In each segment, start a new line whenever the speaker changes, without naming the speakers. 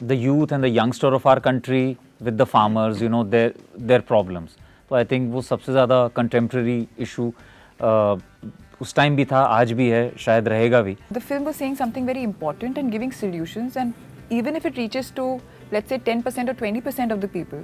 the youth and the youngster of our country with the farmers, their problems. तो I think वो सबसे ज़्यादा contemporary issue उस time भी था, आज भी है, शायद रहेगा भी.
The film was saying something very important and giving solutions, and even if it reaches to, let's say, 10% or 20% of the people,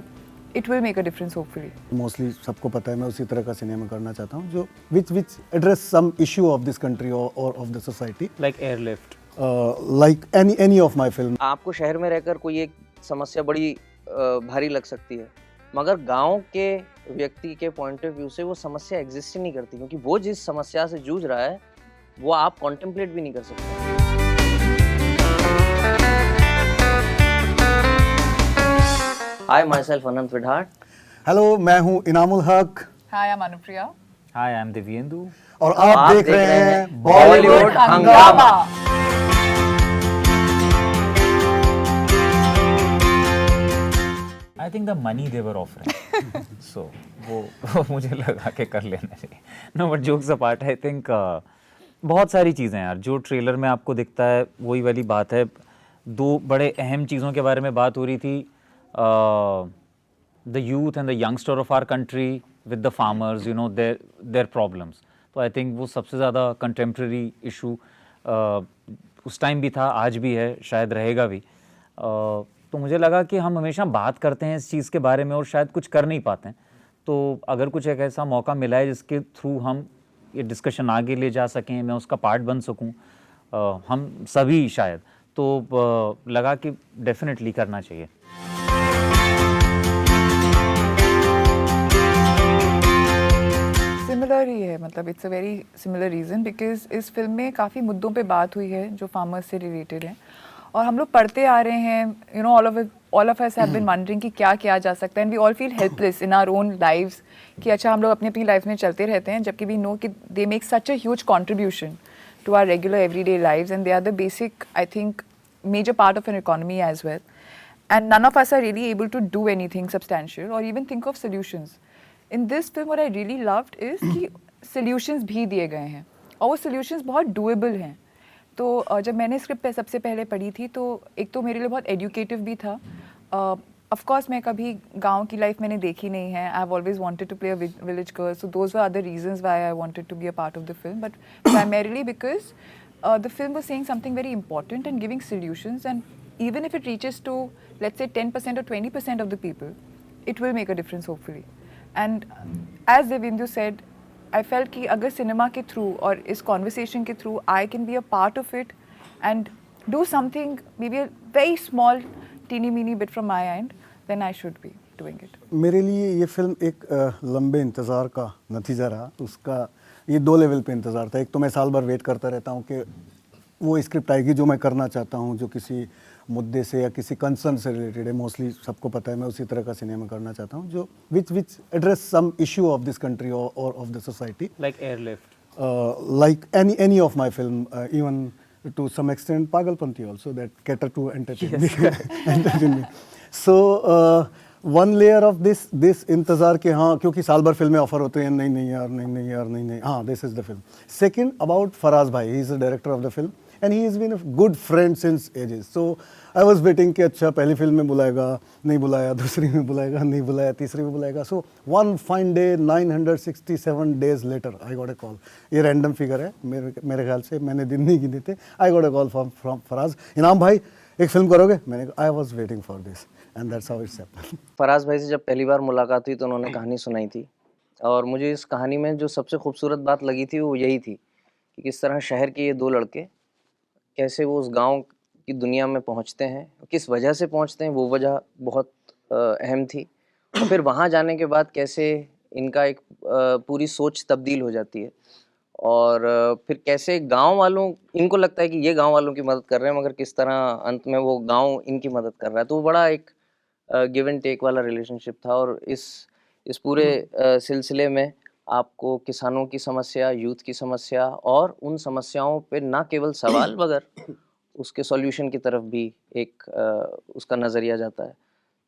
it will make a difference hopefully.
Mostly सबको पता है मैं उसी तरह का सिनेमा करना चाहता हूँ जो which address some issue of this country और of the society,
like Airlift,
like any of my film.
आपको शहर में रहकर कोई एक समस्या बड़ी भारी लग सकती है, मगर गांव के व्यक्ति के पॉइंट ऑफ व्यू से वो समस्या एग्जिस्ट ही नहीं करती, क्योंकि वो जिस समस्या से जूझ रहा है वो आप कॉन्टेम्पलेट भी नहीं कर सकते. हाय, माई सेल्फ अनंत विधाट.
हेलो, मैं हूँ इनामुल हक.
Hi, I'm Anupriya.
Hi, I am Divyendu.
और आप देख रहे हैं
Bollywood Hungama.
I think the money they were offering, so वो मुझे लगा के कर लेना चाहिए. No, but jokes apart, I think बहुत सारी चीज़ें यार जो ट्रेलर में आपको दिखता है वही वाली बात है. दो बड़े अहम चीज़ों के बारे में बात हो रही थी, the youth and the youngster of our country with the farmers, their problems. तो आई थिंक वो सबसे ज़्यादा कंटेम्प्रेरी इशू उस टाइम भी था, आज भी है, शायद रहेगा भी. तो मुझे लगा कि हम हमेशा बात करते हैं इस चीज़ के बारे में और शायद कुछ कर नहीं पाते हैं. तो अगर कुछ एक ऐसा मौका मिला है जिसके थ्रू हम ये डिस्कशन आगे ले जा सकें, मैं उसका पार्ट बन सकूं, हम सभी शायद, तो लगा कि डेफिनेटली करना चाहिए.
सिमिलर ही है, मतलब it's a very similar reason, because इस फिल्म में काफ़ी मुद्दों पे बात हुई है जो फार्मर्स से रिलेटेड हैं, और हम लोग पढ़ते आ रहे हैं. All of us have been wondering कि क्या किया जा सकता है, and we all feel helpless in our own lives कि अच्छा हम लोग अपनी अपनी लाइफ में चलते रहते हैं, जबकि वी नो कि they make such a huge contribution to our regular everyday lives, and they are the basic, I think, major part of an economy as well. And none of us are really able to do anything substantial or even think of solutions. In this film, what I really loved is कि solutions भी दिए गए हैं, और वो solutions बहुत doable हैं. तो जब मैंने स्क्रिप्ट सबसे पहले पढ़ी थी तो एक तो मेरे लिए बहुत एजुकेटिव भी था. ऑफ कोर्स मैं कभी गांव की लाइफ मैंने देखी नहीं है. I have always wanted to play a village girl, so those were other reasons why I wanted to be a part of the film, but primarily because the film was saying something very important and giving solutions, and even if it reaches to, let's say, 10% or 20% of the people, it will make a difference hopefully. And as Devindu said, I felt कि अगर cinema के through और इस conversation के through I can be a part of it and do something, maybe a very small teeny meeny bit from my end, then I should be doing it.
मेरे लिए ये film एक लंबे इंतज़ार का नतीजा रहा. उसका ये दो लेवल पे इंतज़ार था. एक तो मैं साल भर वेट करता रहता हूँ कि वो स्क्रिप्ट आएगी जो मैं करना चाहता हूँ, जो किसी मुद्दे से या किसी कंसर्न से रिलेटेड है. मोस्टली सबको पता है मैं उसी तरह का सिनेमा करना चाहता हूँ जो which address some issue of this country और of the society,
like Airlift,
like any of my film, even to some extent Pagalpanti also, that cater to entertain me. So one layer of this इंतज़ार के, हाँ क्योंकि साल भर फिल्में offer होते हैं, नहीं यार, हाँ this is the film. Second, about Faraz bhai, he is the director of the film and he has been a good friend since ages. So I was waiting कि अच्छा पहली फिल्म में बुलाएगा, नहीं बुलाया, दूसरी में बुलाएगा, नहीं बुलाया, तीसरी में बुलाएगा. So one fine day, 967 days later, I got a call. ये रैंडम फिगर है, मेरे ख्याल से मैंने दिन नहीं गिने थे. I got a call from Faraz. इनाम भाई एक फिल्म करोगे? मैंने कहा I was waiting for this and that's how it's happened.
Faraz भाई से जब पहली बार मुलाकात हुई तो उन्होंने कहानी सुनाई थी, और मुझे इस कहानी में जो सबसे खूबसूरत बात लगी थी वो यही थी कि किस तरह शहर के ये दो लड़के कैसे वो उस गांव की दुनिया में पहुंचते हैं, किस वजह से पहुंचते हैं, वो वजह बहुत अहम थी. और फिर वहां जाने के बाद कैसे इनका एक पूरी सोच तब्दील हो जाती है, और फिर कैसे गांव वालों, इनको लगता है कि ये गांव वालों की मदद कर रहे हैं, मगर किस तरह अंत में वो गांव इनकी मदद कर रहा है. तो वो बड़ा एक गिव एंड टेक वाला रिलेशनशिप था. और इस पूरे सिलसिले में आपको किसानों की समस्या, यूथ की समस्या और उन समस्याओं पे ना केवल सवाल मगर उसके सॉल्यूशन की तरफ भी एक उसका नज़रिया जाता है.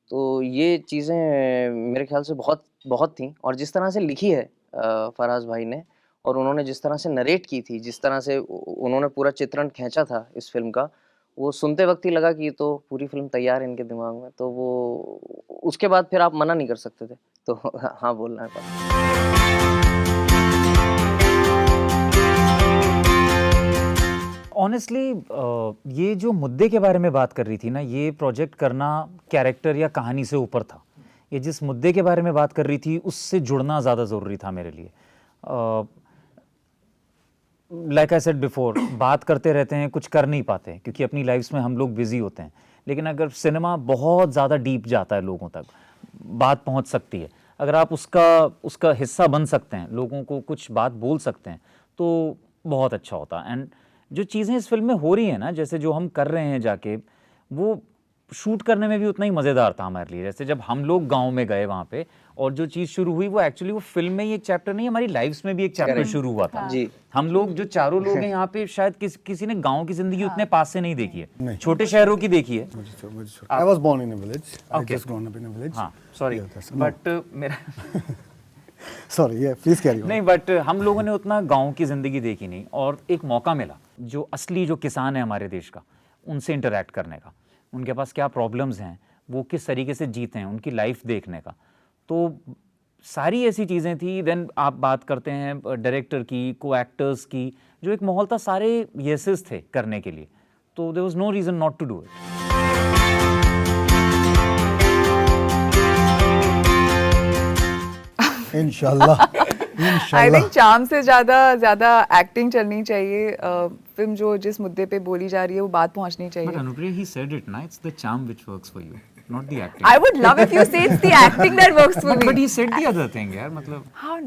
तो ये चीज़ें मेरे ख्याल से बहुत बहुत थी. और जिस तरह से लिखी है फराज भाई ने, और उन्होंने जिस तरह से नरेट की थी, जिस तरह से उन्होंने पूरा चित्रण खींचा था इस फिल्म का, वो सुनते वक्त ही लगा कि ये तो पूरी फिल्म तैयार है इनके दिमाग में, तो वो उसके बाद फिर आप मना नहीं कर सकते थे, तो हाँ बोलना है।
ऑनेस्टली ये जो मुद्दे के बारे में बात कर रही थी ना, ये प्रोजेक्ट करना कैरेक्टर या कहानी से ऊपर था। ये जिस मुद्दे के बारे में बात कर रही थी उससे जुड़ना ज़्यादा ज़रूरी था मेरे लिए। लाइक आई सेड बिफोर, बात करते रहते हैं, कुछ कर नहीं पाते क्योंकि अपनी लाइफ्स में हम लोग बिजी होते हैं। लेकिन अगर सिनेमा बहुत ज़्यादा डीप जाता है, लोगों तक बात पहुंच सकती है, अगर आप उसका हिस्सा बन सकते हैं, लोगों को कुछ बात बोल सकते हैं, तो बहुत अच्छा होता। एंड जो चीज़ें इस फिल्म में हो रही हैं ना, जैसे जो हम कर रहे हैं जाके, वो शूट करने में भी उतना ही मज़ेदार था हमारे लिए। जैसे जब हम लोग गांव में गए वहाँ पे और जो चीज़ शुरू हुई, वो एक्चुअली वो फिल्म में ही एक चैप्टर नहीं, हमारी लाइफ्स में भी एक चैप्टर शुरू हुआ था।
जी।
हम लोग जो चारों लोग हैं यहाँ पे, शायद किसी ने गांव की जिंदगी उतने पास से नहीं देखी है, छोटे शहरों की देखी है।
I was born in a village. I
Okay.
just grown up in a village.
हाँ sorry,
Yeah, that's- no.
But मेरा
Sorry, yeah, please carry on.
नहीं, बट हम लोगों ने उतना गांव की ज़िंदगी देखी नहीं, और एक मौका मिला जो असली जो किसान है हमारे देश का, उनसे इंटरेक्ट करने का, उनके पास क्या प्रॉब्लम्स हैं, वो किस तरीके से जीते हैं, उनकी लाइफ देखने का। तो सारी ऐसी चीज़ें थी। देन आप बात करते हैं डायरेक्टर की, को एक्टर्स की, जो एक माहौल था, सारे येसेस थे करने के लिए, तो there was no reason not to do it.
Inshallah.
I
Inshallah.
Think charm से ज़्यादा एक्टिंग चलनी चाहिए। फिल्म जो जिस मुद्दे पे बोली जा रही है वो बात पहुंचनी
But
चाहिए।
Anupriya, he said it, na? It's the charm which works for you, not the acting.
I would love if you say it's the acting that works for
But
me.
he said the other thing, यार, मतलब
How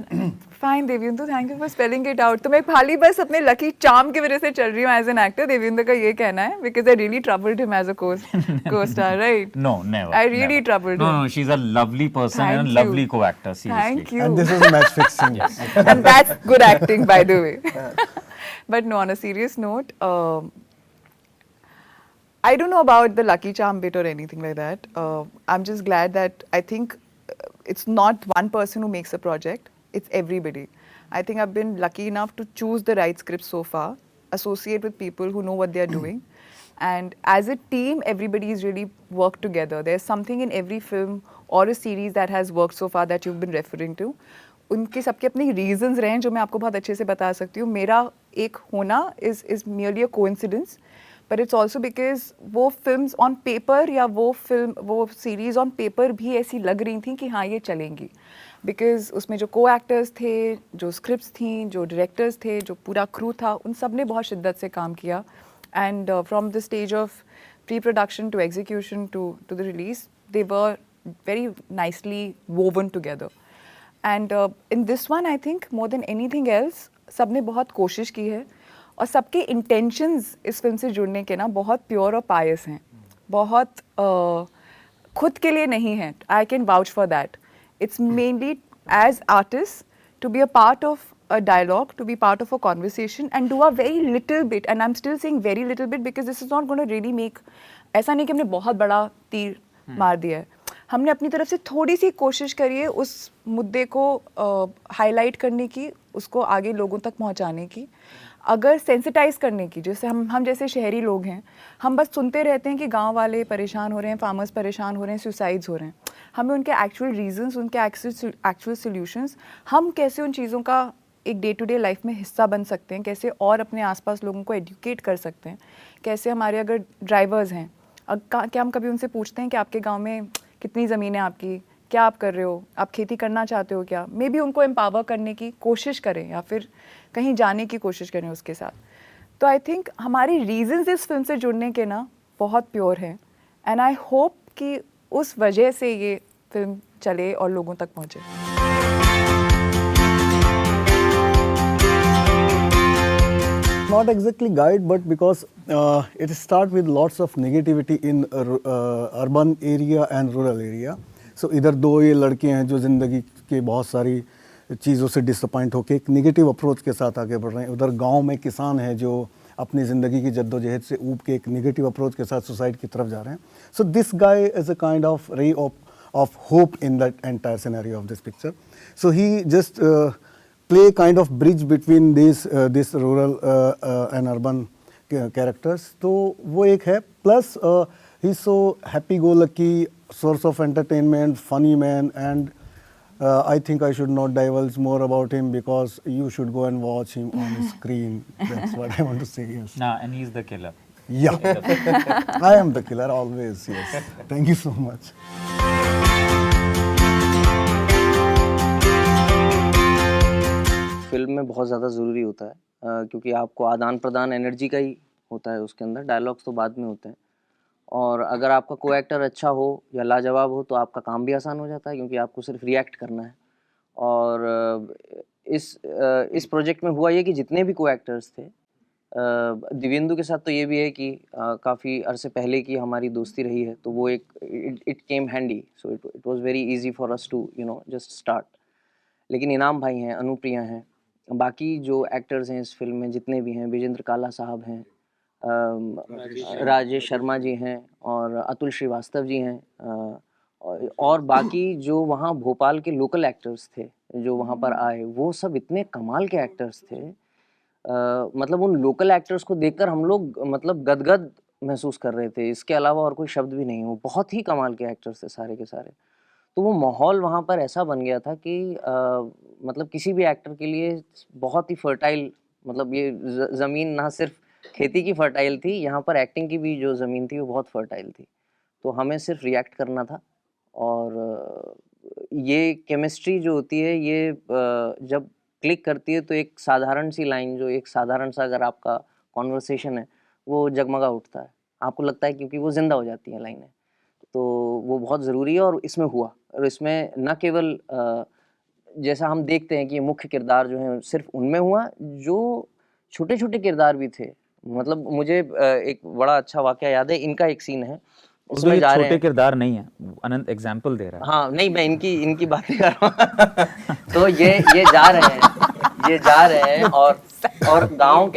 fine, Devyendra, thank you for spelling it out. तो मैं खाली बस अपने lucky charm की वजह से चल रही हूँ एज एन एक्टर। देवेंद्र का ये कहना है, because I really troubled him as a co-star, right?
no, never.
I really
never.
troubled
No,
him.
no, she's a lovely person and
Thank
a
you.
lovely co-actor. Seriously.
Thank you.
And this is match fixing.
And that's good acting, by the way. But no, on a serious note, I don't know about the lucky charm bit or anything like that. I'm just glad that I think it's not one person who makes a project, it's everybody. I think I've been lucky enough to choose the right script so far, associate with people who know what they're doing. And as a team, everybody's really worked together. There's something in every film or a series that has worked so far that you've been referring to. उनके सबके अपने reasons रहे हैं जो मैं आपको बहुत अच्छे से बता सकती हूँ। मेरा एक होना is merely a coincidence, but it's also because वो फिल्म्स ऑन पेपर या वो सीरीज ऑन पेपर भी ऐसी लग रही थी कि हाँ ये चलेंगी, बिकॉज उसमें जो को एक्टर्स थे, जो स्क्रिप्ट्स थी, जो डायरेक्टर्स थे, जो पूरा क्रू था, उन सब ने बहुत शिद्दत से काम किया। And from the stage of pre production to execution to the release, they were very nicely woven together. And in this one, I think more than anything else, सबने बहुत कोशिश की है और सबके intentions इस फिल्म से जुड़ने के ना बहुत pure और pious हैं, बहुत खुद के लिए नहीं हैं. I can vouch for that. It's mainly as artists to be a part of a dialogue, to be part of a conversation and do a very little bit, and I'm still saying very little bit because this is not going to really make, ऐसा नहीं कि हमने बहुत बड़ा तीर मार दिया है, हमने अपनी तरफ से थोड़ी सी कोशिश करी है उस मुद्दे को हाईलाइट करने की, उसको आगे लोगों तक पहुंचाने की, अगर सेंसिटाइज करने की। जैसे हम जैसे शहरी लोग हैं, हम बस सुनते रहते हैं कि गांव वाले परेशान हो रहे हैं, फार्मर्स परेशान हो रहे हैं, सुसाइड्स हो रहे हैं। हमें उनके एक्चुअल रीजंस, उनके एक्चुअल सॉल्यूशंस, हम कैसे उन चीज़ों का एक डे टू डे लाइफ में हिस्सा बन सकते हैं, कैसे और अपने आसपास लोगों को एजुकेट कर सकते हैं, कैसे हमारे अगर ड्राइवर्स हैं, क्या हम कभी उनसे पूछते हैं कि आपके गाँव में कितनी ज़मीन है आपकी, क्या आप कर रहे हो, आप खेती करना चाहते हो क्या? मे बी उनको एम्पावर करने की कोशिश करें या फिर कहीं जाने की कोशिश करें उसके साथ। तो आई थिंक हमारी रीजंस इस फिल्म से जुड़ने के ना बहुत प्योर हैं, एंड आई होप कि उस वजह से ये फिल्म चले और लोगों तक पहुँचे।
Not exactly guide, but because it starts with lots of negativity in urban area and rural area. So इधर दो ये लड़के हैं जो ज़िंदगी के बहुत सारी चीज़ों से डिसअपॉइंट होकर एक नेगेटिव अप्रोच के साथ आगे बढ़ रहे हैं। उधर गांव में किसान हैं जो अपनी ज़िंदगी की जद्दोजहद से ऊब के एक नेगेटिव अप्रोच के साथ सुसाइड की तरफ जा रहे हैं। So this guy is a kind of रे of hope in that entire scenario of this picture. So he just play kind of bridge between this rural and urban characters, तो वो एक है। Plus he so happy go lucky, source of entertainment, funny man, and I think I should not divulge more about him because you should go and watch him on screen. That's what I want to say. Yes.
Nah, and he's the killer.
Yeah. I am the killer always. Yes. Thank you so much.
Film में बहुत ज़्यादा ज़रूरी होता है क्योंकि आपको आदान प्रदान एनर्जी का ही होता है उसके अंदर, डायलॉग्स तो बाद में होते हैं। और अगर आपका को एक्टर अच्छा हो या लाजवाब हो तो आपका काम भी आसान हो जाता है क्योंकि आपको सिर्फ रिएक्ट करना है। और इस प्रोजेक्ट में हुआ ये कि जितने भी को एक्टर्स थे, दिव्येंदु के साथ तो ये भी है कि काफ़ी अरसे पहले की हमारी दोस्ती रही है, तो वो एक it came handy, so it was very easy for us to just start. लेकिन इनाम भाई हैं, अनुप्रिया हैं, बाकी जो एक्टर्स हैं इस फिल्म में जितने भी हैं, विजेंद्र काला साहब हैं, राजेश शर्मा जी हैं और अतुल श्रीवास्तव जी हैं, और बाकी जो वहाँ भोपाल के लोकल एक्टर्स थे जो वहाँ पर आए, वो सब इतने कमाल के एक्टर्स थे। मतलब उन लोकल एक्टर्स को देखकर हम लोग मतलब गदगद महसूस कर रहे थे, इसके अलावा और कोई शब्द भी नहीं। वो बहुत ही कमाल के एक्टर्स थे सारे के सारे। तो वो माहौल वहाँ पर ऐसा बन गया था कि मतलब किसी भी एक्टर के लिए बहुत ही फर्टाइल, मतलब ये ज़मीन ना सिर्फ खेती की फर्टाइल थी, यहाँ पर एक्टिंग की भी जो ज़मीन थी वो बहुत फर्टाइल थी। तो हमें सिर्फ रिएक्ट करना था। और ये केमिस्ट्री जो होती है ये जब क्लिक करती है तो एक साधारण सी लाइन, जो एक साधारण सा अगर आपका कॉन्वर्सेशन है, वो जगमगा उठता है, आपको लगता है, क्योंकि वो जिंदा हो जाती हैं लाइनें। तो वो बहुत ज़रूरी है और इसमें हुआ। और इसमें न केवल जैसा हम देखते हैं कि मुख्य किरदार जो हैं सिर्फ उनमें हुआ, जो छोटे छोटे किरदार भी थे। मतलब मुझे एक बड़ा अच्छा वाकया याद है, इनका एक सीन है, उसमें जा रहे
छोटे
हैं।
किरदार नहीं है, अनंत एग्जाम्पल दे रहा है।
हाँ नहीं, मैं इनकी बात नहीं कर रहा हूँ। तो ये जा रहे हैं और गांव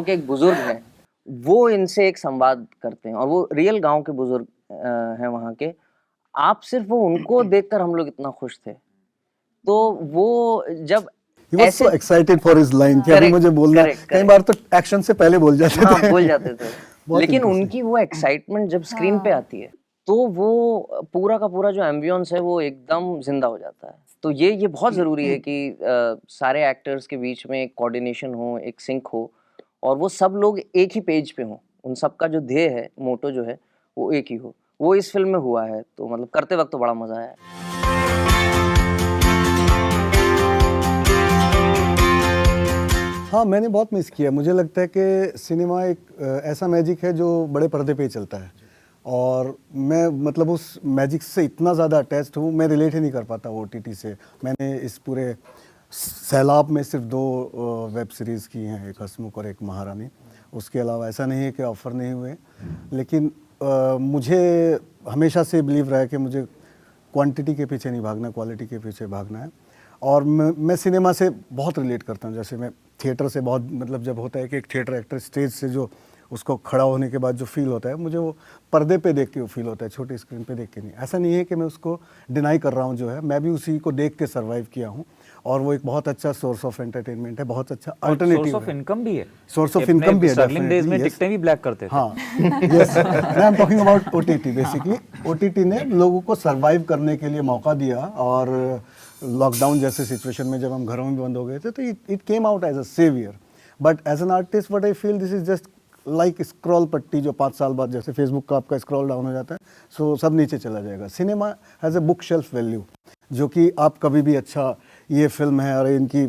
के एक बुजुर्ग हैं, वो इनसे एक संवाद करते हैं और वो रियल गांव के बुजुर्ग हैं वहाँ के। आप सिर्फ वो उनको देखकर हम लोग इतना खुश थे। तो वो जब
He was so excited for his line कि अभी मुझे बोलना, कई बार तो एक्शन से पहले बोल जाते थे।
बोल जाते थे। लेकिन उनकी वो एक्साइटमेंट जब स्क्रीन पे आती है तो वो पूरा का पूरा जो एम्बियंस है वो एकदम जिंदा हो जाता है। तो ये बहुत ज़रूरी है कि सारे एक्टर्स के बीच में एक कोऑर्डिनेशन हो, एक सिंक हो और वो सब लोग एक ही पेज पे हों। उन सब का जो ध्येय है, मोटो जो है, वो एक ही हो। वो इस फिल्म में हुआ है, तो मतलब करते वक्त तो बड़ा मज़ा आया है।
हाँ, मैंने बहुत मिस किया। मुझे लगता है कि सिनेमा एक ऐसा मैजिक है जो बड़े पर्दे पे ही चलता है और मैं मतलब उस मैजिक से इतना ज़्यादा अटैच्ड हूँ, मैं रिलेट ही नहीं कर पाता OTT से। मैंने इस पूरे सैलाब में सिर्फ 2 वेब सीरीज़ की हैं, एक हसमुख और एक महारानी। उसके अलावा ऐसा नहीं है कि ऑफ़र नहीं हुए, लेकिन मुझे हमेशा से बिलीव रहा है कि मुझे क्वांटिटी के पीछे नहीं भागना, क्वालिटी के पीछे भागना है। और मैं सिनेमा से बहुत रिलेट करता हूँ। जैसे मैं थिएटर से बहुत, मतलब जब होता है कि एक थिएटर एक्टर स्टेज से जो उसको खड़ा होने के बाद जो फील होता है, मुझे वो पर्दे पे देख के वो फील होता है, छोटी स्क्रीन पे देख के नहीं। ऐसा नहीं है कि मैं उसको डिनाई कर रहा हूँ, जो है मैं भी उसी को देख के सर्वाइव किया हूँ और वो एक बहुत अच्छा सोर्स ऑफ एंटरटेनमेंट है, बहुत अच्छा अल्टरनेटिव है,
सोर्स ऑफ इनकम भी है,
सोर्स ऑफ इनकम भी है।
स्ट्रगलिंग डेज में टिकटें भी ब्लैक करते थे।
हाँ, yes, I am talking about OTT। Basically OTT ने लोगों को सर्वाइव करने के लिए मौका दिया और लॉकडाउन जैसे सिचुएशन में जब हम घरों में बंद हो गए थे तो it came out as a saviour. But as an artist what I feel, this is just like scroll पट्टी जो 5 साल बाद जैसे फेसबुक का आपका स्क्रॉल डाउन हो जाता है, सो सब नीचे चला जाएगा। Cinema has a book shelf value, जो कि आप कभी भी, अच्छा ये फिल्म है और इनकी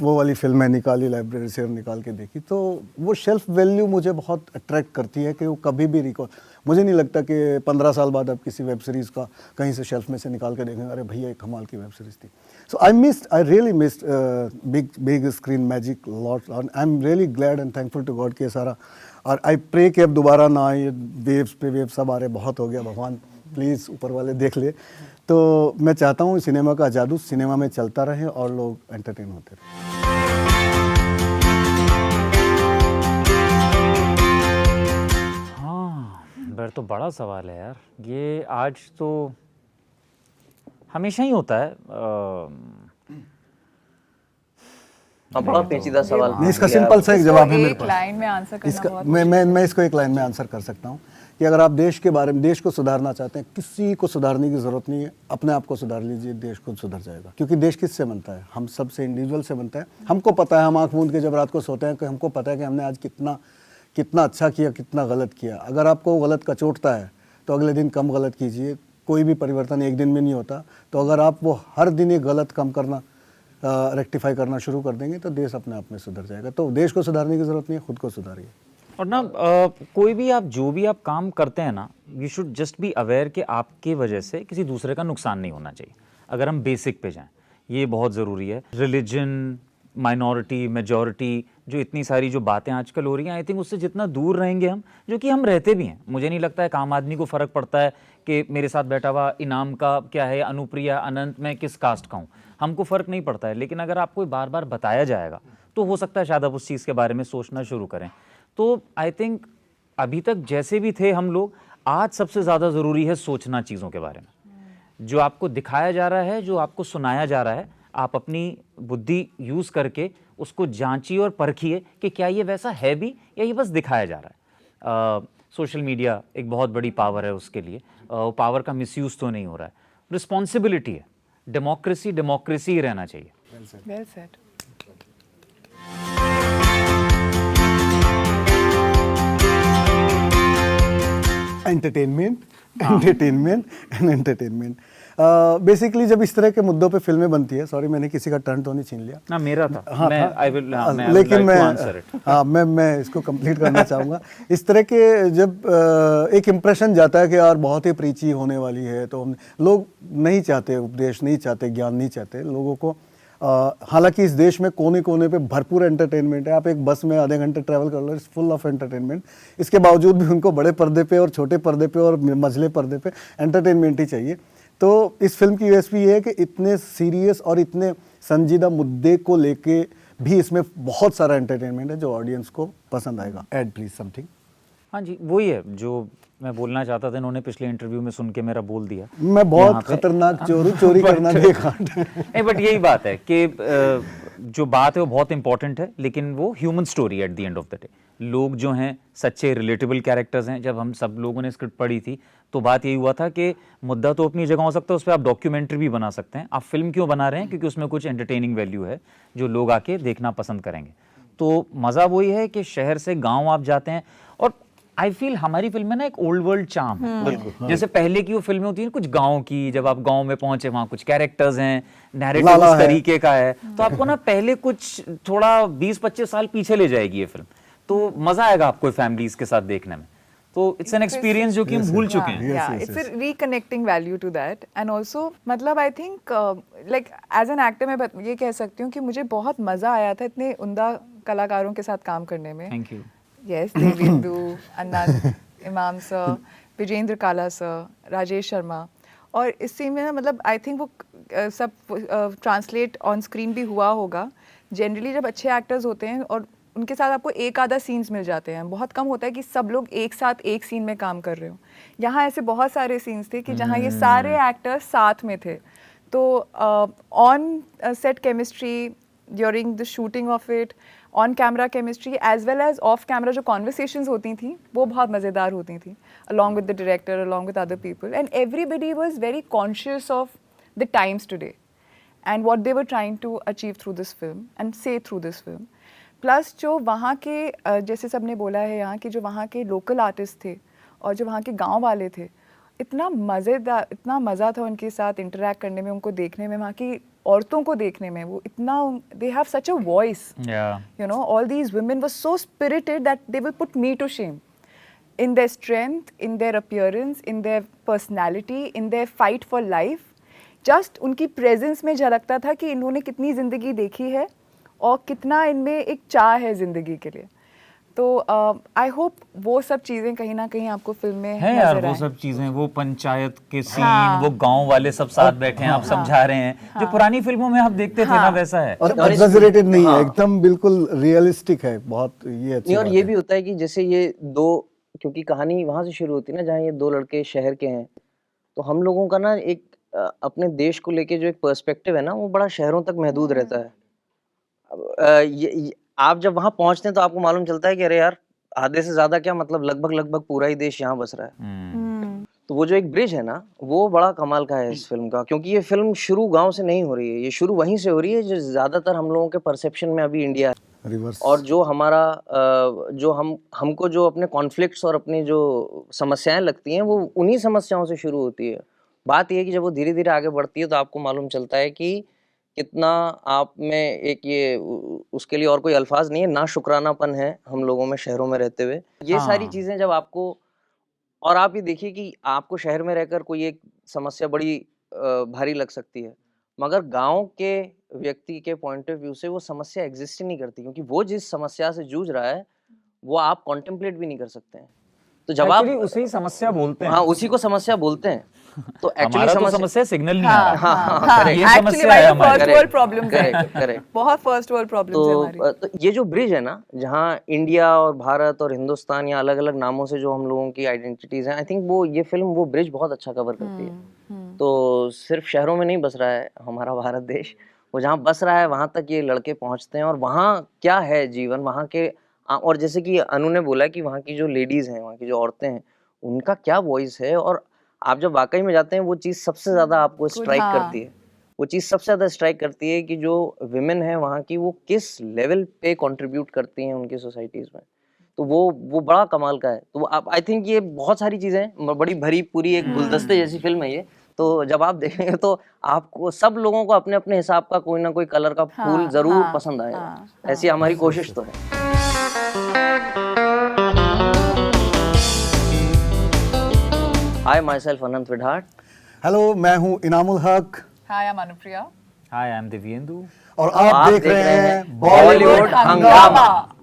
वो वाली फिल्म है, निकाली लाइब्रेरी से निकाल के देखी, तो वो शेल्फ वैल्यू मुझे बहुत अट्रैक्ट करती है कि वो कभी भी रिकॉल, मुझे नहीं लगता कि 15 साल बाद आप किसी वेब सीरीज़ का कहीं से शेल्फ में से निकाल के देखेंगे, अरे भैया एक कमाल की वेब सीरीज़ थी। So I really missed big screen magic lot. I am really glad and thankful to God कि ये सारा, और आई प्रे कि अब दोबारा ना आए, वेव्स पे वेव सब आ रहे, बहुत हो गया, भगवान प्लीज़ ऊपर वाले देख ले। तो मैं चाहता हूँ सिनेमा का जादू सिनेमा में चलता रहे और लोग एंटरटेन होते रहे।
हाँ, फिर तो बड़ा सवाल है यार ये। आज तो हमेशा ही होता है,
हाँ, बड़ा पेचीदा सवाल
नहीं, इसका
किया
सिंपल सा एक
इसको
जवाब है मेरे
एक
पास।
लाइन में आंसर करना
इसका
बहुत
मैं इसको एक लाइन में आंसर कर सकता हूँ कि अगर आप देश के बारे में, देश को सुधारना चाहते हैं, किसी को सुधारने की ज़रूरत नहीं है, अपने आप को सुधार लीजिए, देश खुद सुधर जाएगा। क्योंकि देश किससे बनता है? हम सब से, इंडिविजुअल से बनता है। हमको पता है, हम आँख मूंद के जब रात को सोते हैं कि हमको पता है कि हमने आज कितना अच्छा किया, कितना गलत किया। अगर आपको गलत कचोटता है तो अगले दिन कम गलत कीजिए। कोई भी परिवर्तन एक दिन में नहीं होता। तो अगर आप वो हर दिन एक गलत कम करना, रेक्टिफाई करना शुरू कर देंगे तो देश अपने आप में सुधर जाएगा। तो देश को सुधारने की ज़रूरत नहीं है, खुद को सुधारिए।
और ना कोई भी आप जो भी आप काम करते हैं ना, you should just be aware कि आपके वजह से किसी दूसरे का नुकसान नहीं होना चाहिए। अगर हम बेसिक पे जाएं, ये बहुत ज़रूरी है। रिलीजन, माइनॉरिटी, मेजॉरिटी, जो इतनी सारी जो बातें आजकल हो रही हैं, आई थिंक उससे जितना दूर रहेंगे हम, जो कि हम रहते भी हैं। मुझे नहीं लगता है कि आम आदमी को फ़र्क पड़ता है कि मेरे साथ बैठा हुआ इनाम का क्या है, अनुप्रिया, अनंत, मैं किस कास्ट का हूँ, हमको फ़र्क नहीं पड़ता है। लेकिन अगर आपको बार बार बताया जाएगा तो हो सकता है शायद आप उस चीज़ के बारे में सोचना शुरू करें। तो आई थिंक अभी तक जैसे भी थे हम लोग, आज सबसे ज़्यादा ज़रूरी है सोचना चीज़ों के बारे में। जो आपको दिखाया जा रहा है, जो आपको सुनाया जा रहा है, आप अपनी बुद्धि यूज़ करके उसको जांचिए और परखिए कि क्या ये वैसा है भी या ये बस दिखाया जा रहा है। सोशल मीडिया एक बहुत बड़ी पावर है उसके लिए, पावर का मिसयूज़ तो नहीं हो रहा है। रिस्पॉन्सिबिलिटी है, डेमोक्रेसी डेमोक्रेसी ही रहना चाहिए।
Well said.
Entertainment and entertainment. Basically जब इस तरह के मुद्दों पे फिल्में बनती है, सॉरी मैंने किसी का टर्न तो नहीं छीन लिया।
ना मेरा था,
हाँ,
मैं
था।
आई विल, मैं
लेकिन मैं
आंसर इट।
हाँ मैं इसको कंप्लीट करना चाहूँगा। इस तरह के जब एक इम्प्रेशन जाता है कि यार बहुत ही प्रीची होने वाली है, तो लोग नहीं चाहते उपदेश, नहीं चाहते ज्ञान, नहीं चाहते लोगों को। हालांकि इस देश में कोने कोने पे भरपूर एंटरटेनमेंट है। आप एक बस में आधे घंटे ट्रैवल कर लो, इट्स फुल ऑफ एंटरटेनमेंट। इसके बावजूद भी उनको बड़े पर्दे पे और छोटे पर्दे पे और मझले पर्दे पे एंटरटेनमेंट ही चाहिए। तो इस फिल्म की यूएसपी ये है कि इतने सीरियस और इतने संजीदा मुद्दे को लेके भी इसमें बहुत सारा एंटरटेनमेंट है जो ऑडियंस को पसंद आएगा। Add please something.
हाँ जी, वही है जो मैं बोलना चाहता था, इन्होंने पिछले इंटरव्यू में सुन के मेरा बोल दिया।
मैं बहुत खतरनाक चोरी करना देखा।
नहीं, बट यही बात है कि जो बात है वो बहुत इंपॉर्टेंट है, लेकिन वो human story at the end of the day. लोग जो हैं सच्चे रिलेटेबल कैरेक्टर्स हैं। जब हम सब लोगों ने स्क्रिप्ट पढ़ी थी तो बात यही हुआ था कि मुद्दा तो अपनी जगह हो सकता है, उस पर आप डॉक्यूमेंट्री भी बना सकते हैं। आप फिल्म क्यों बना रहे हैं? क्योंकि उसमें कुछ एंटरटेनिंग वैल्यू है जो लोग आके देखना पसंद करेंगे। तो मज़ा वही है कि शहर से गाँव आप जाते हैं, और आई फील हमारी फिल्म में ना एक ओल्ड वर्ल्ड चार्म है। जैसे पहले की वो फिल्में होती हैं कुछ गांव की, जब आप गांव में पहुंचे वहां कुछ कैरेक्टर्स हैं, नैरेटिव उस तरीके का है, तो आपको ना पहले कुछ थोड़ा 20-25 साल पीछे ले जाएगी ये फिल्म। तो मजा आएगा आपको फैमिलीज के साथ देखने में। तो इट्स एन एक्सपीरियंस जो कि हम भूल चुके हैं।
Yeah, it's a reconnecting value to that, and also मतलब I think like as an actor मैं ये कह सकती हूँ कि मुझे बहुत मजा आया था इतने उम्दा कलाकारों के साथ काम करने में।
Thank you.
Yes, देवेंदु, अनंत, इमाम सर, विजेंद्र काला सर, राजेश शर्मा, और इस सीन में ना मतलब आई थिंक वो सब ट्रांसलेट ऑन स्क्रीन भी हुआ होगा। जनरली जब अच्छे एक्टर्स होते हैं और उनके साथ आपको एक आधा सीन्स मिल जाते हैं, बहुत कम होता है कि सब लोग एक साथ एक सीन में काम कर रहे हो। यहाँ ऐसे बहुत सारे सीन्स थे कि जहाँ ये सारे एक्टर्स साथ में थे। तो on set chemistry during the shooting of it, on camera chemistry as well as off camera जो कॉन्वर्सेशंस होती थी वो बहुत मज़ेदार होती थी, along with the director, along with other people, and everybody was very conscious of the times today and what they were trying to achieve through this film and say through this film. Plus जो वहाँ के जैसे सबने बोला है यहाँ के जो वहाँ के लोकल आर्टिस्ट थे और जो वहाँ के गाँव वाले थे, इतना मज़ेदार, इतना मज़ा था उनके साथ इंटरेक्ट करने में, उनको देखने में, वहाँ की औरतों को देखने में। वो इतना, they have such a voice, you know, all these women were so spirited that they will put me to shame in their strength, in their appearance, in their personality, in their fight for life. Just उनकी presence में झलकता था कि इन्होंने कितनी ज़िंदगी देखी है और कितना इनमें एक चाह है ज़िंदगी के लिए। तो आई होप वो सब चीज़ें कहीं ना कहीं आपको फिल्म में
है यार,
नजर
वो
आएं।
सब चीजें, वो पंचायत के सीन,
हाँ।
वो गांव वाले सब साथ बैठे हैं, आप समझा रहे हैं, जो पुरानी फिल्मों में आप देखते थे ना, वैसा है।
और एग्जैजरेटेड नहीं है, एकदम बिल्कुल रियलिस्टिक है। बहुत ये अच्छी
नहीं, और
बात
ये
है।
भी होता है कि जैसे ये दो, क्योंकि कहानी वहां से शुरू होती है ना जहाँ ये दो लड़के शहर के हैं, तो हम लोगों का ना एक अपने देश को लेके जो एक पर्सपेक्टिव है ना वो बड़ा शहरों तक महदूद रहता है। आप जब वहां पहुंचते हैं तो आपको मालूम चलता है कि अरे यार आधे से ज्यादा क्या मतलब लगभग पूरा ही देश यहाँ बस रहा है। तो वो जो एक ब्रिज है ना वो बड़ा कमाल का है इस फिल्म का, क्योंकि ये फिल्म शुरू गांव से नहीं हो रही है, ये शुरू वहीं से हो रही है जो ज्यादातर हम लोगों के परसेप्शन में अभी इंडिया है।
रिवर्स।
और जो हमारा जो हमको जो अपने कॉन्फ्लिक्ट्स और अपनी जो समस्याएं लगती हैं वो उन्हीं समस्याओं से शुरू होती है। बात ये है कि जब वो धीरे धीरे आगे बढ़ती है तो आपको मालूम चलता है कि कितना आप में एक ये उसके लिए और कोई अल्फाज नहीं है, ना शुक्रानापन है हम लोगों में शहरों में रहते हुए। ये सारी
हाँ।
चीजें जब आपको, और आप ये देखिए कि आपको शहर में रहकर कोई एक समस्या बड़ी भारी लग सकती है, मगर गांव के व्यक्ति के पॉइंट ऑफ व्यू से वो समस्या एग्जिस्ट ही नहीं करती, क्योंकि वो जिस समस्या से जूझ रहा है वो आप कॉन्टेम्पलेट भी नहीं कर सकते हैं। तो जब आप
Actually उसे ही समस्या बोलते हैं।
हाँ उसी को समस्या बोलते हैं। तो एक्चुअली
हमारा तो समस्या सिग्नल नहीं आ रहा।
हाँ,
ये
actually
समस्या है
भाई
हमारी।
first world problems है।
करेक्ट।
बहुत फर्स्ट वर्ल्ड प्रॉब्लम्स है हमारी।
तो ये जो ब्रिज है ना, जहाँ इंडिया और भारत और हिंदुस्तान या अलग अलग नामों से जो हम लोगों की आइडेंटिटीज हैं, आई थिंक वो ये फिल्म वो ब्रिज बहुत अच्छा कवर करती है। तो सिर्फ शहरों में नहीं बस रहा है हमारा भारत देश, वो जहाँ बस रहा है वहां तक ये लड़के पहुंचते हैं और वहाँ क्या है जीवन वहाँ के। और जैसे कि अनु ने बोला कि वहाँ की जो लेडीज हैं, वहाँ की जो औरतें हैं, उनका क्या वॉइस है, और आप जब वाकई में जाते हैं वो चीज़ सबसे ज़्यादा आपको स्ट्राइक करती है। वो चीज़ सबसे ज़्यादा स्ट्राइक करती है कि जो विमेन है वहाँ की वो किस लेवल पे कंट्रीब्यूट करती हैं उनकी सोसाइटीज़ में। तो वो बड़ा कमाल का है। तो आप आई थिंक ये बहुत सारी चीज़ें बड़ी भरी पूरी एक गुलदस्ते जैसी फिल्म है ये। तो जब आप देखेंगे तो आपको सब लोगों को अपने अपने हिसाब का कोई ना कोई कलर का फूल जरूर पसंद आएगा। ऐसी हमारी कोशिश तो है। हाय माई सेल्फ अनंत विधाट।
हेलो, मैं हूँ Inamul Haq
hi, I am Anupriya.
Hi, I am Divyendu.
और आप देख रहे हैं
बॉलीवुड हंगामा।